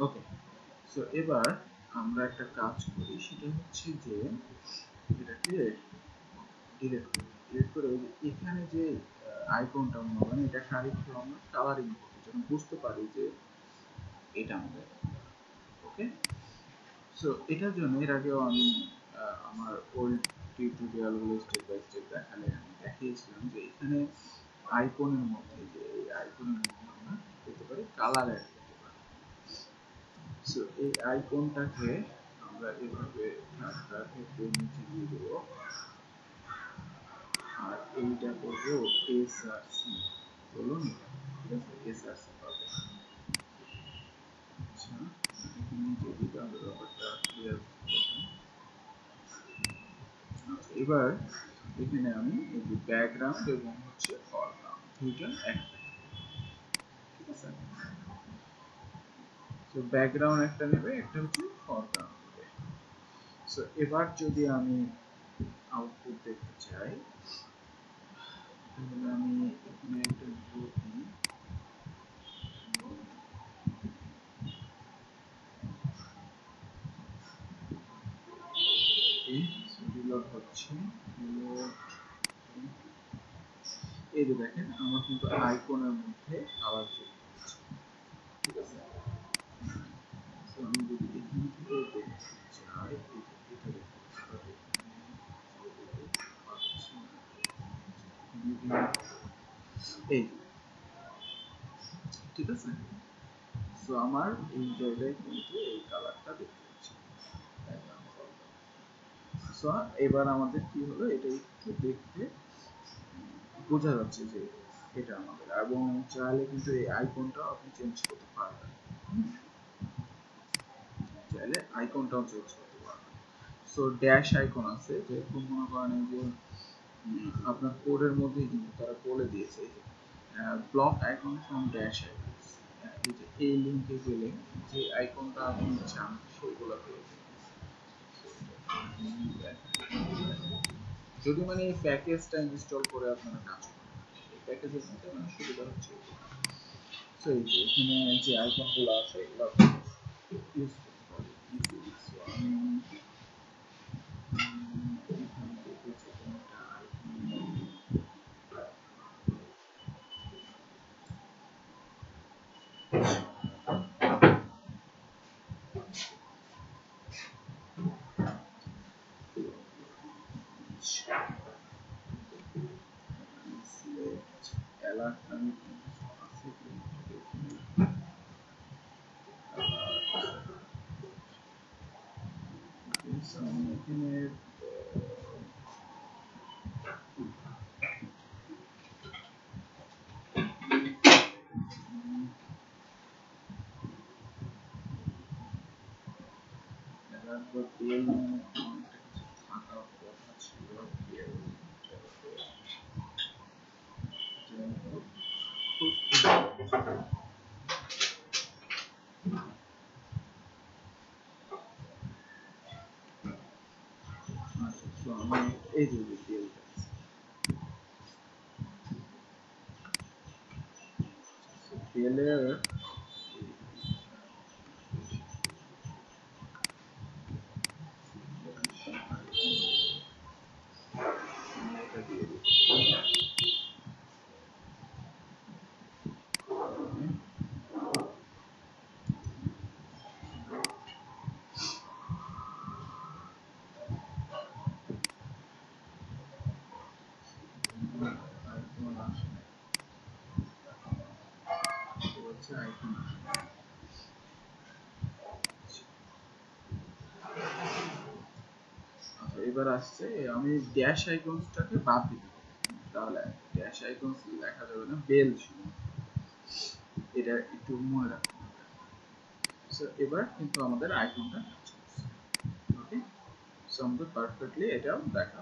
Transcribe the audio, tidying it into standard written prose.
ওকে, so এবার আমরা একটা কাজ করি, সেটা হচ্ছে যে এটাকে ডিলিট করি। ডিলিট করে ওই যে এখানে যে আইকনটা মনে করেন এটাকে আরেকটু আমরা কালারিং করতে যেন বুঝতে পারি যে এটা আমাদের। ওকে, সো এটার জন্য এর আগেও আমি আমার ওল্ড টিউটোরিয়ালগুলো স্টেপ বাই স্টেপ দেখালে আমি দেখিয়েছিলাম যে এখানে আইকনের মধ্যে যে এই আইকনের মধ্যে আমরা করতে পারি কালার অ্যাড করতে পারি। সো এই আইকনটাকে আমরা এভাবে ঢাকাকে নিচে দিয়ে দেবো, আর এইটা করবো এসআরসি, বলুন ঠিক আছে, এসআরসি পাবে। আচ্ছা, এখানে যদি তাহলে ব্যাপারটা ক্লিয়ার করবেন। এবার এখানে আমি এই যে ব্যাকগ্রাউন্ড এবং হচ্ছে ফরগ্রাউন্ড দুইটা এক, ঠিক আছে। সো ব্যাকগ্রাউন্ড একটা নেবে, একটা হচ্ছে ফরগ্রাউন্ড নেবে। সো এবার যদি আমি আউটপুট দেখতে চাই তাহলে আমি এখানে একটা গ্রুপ নিই, রিলোড হচ্ছে, রিলোড। এই যে দেখেন আমার কিন্তু আইকনের মধ্যে আবার যোগ হচ্ছে, ঠিক আছে। সো আমি যদি এখান থেকে দেখতে চাই, এই যে এটা দেখতে পারি, এই ঠিক আছে। সো আমার এই জায়গায় কিন্তু এই কালারটা দেখতে পাচ্ছি। সো এবার আমাদের কি হলো, এটা একটু দেখতে বোঝা যাচ্ছে যে এটা আমাদের, এবং চাইলে কিন্তু এই আইকনটা আপনি চেঞ্জ করতে পারবেন, চাইলে আইকনটাও চেঞ্জ করতে পারবেন। সো ড্যাশ আইকন আছে, যেরকম মনে করেন যে আপনার কোডের মধ্যে কিন্তু তারা বলে দিয়েছে block icon from dash icon, এই যে এই লিঙ্কে গেলে যে আইকনটা আপনি চান সেগুলো পেয়ে যাবেন। যদি মানে এই প্যাকেজটা ইনস্টল করে আপনারা কাজ করেন, এই প্যাকেজের মধ্যে মানে সুবিধা হচ্ছে সো এই যে এখানে যে আইকনগুলো আছে এগুলো ইউজ করতে পারি ইজিলি। সো আমি এখানে দেখেছি কোনটা আইকন, সিলেক্ট অ্যালার্ট আমি আছে কি এখানে অ্যালার্ট বা পিএল নামে একটা কিছু থাকার কথা ছিল, পিএল আচ্ছা। আমি এই যে পিএলটা পিএলের এটা দিয়ে দিচ্ছি। আইকন আসে, হচ্ছে আইকন আসে। আচ্ছা, এবার আসছে আমি ড্যাশ আইকনসটাকে বাদ দিতে হবে, তাহলে ড্যাশ আইকনস লেখা যাবে না, বেল শুধু, এটা একটু মনে রাখতে হবে। সো এবার কিন্তু আমাদের আইকনটা কাজ করছে। ওকে, সো আমাদের পারফেক্টলি এটাও দেখা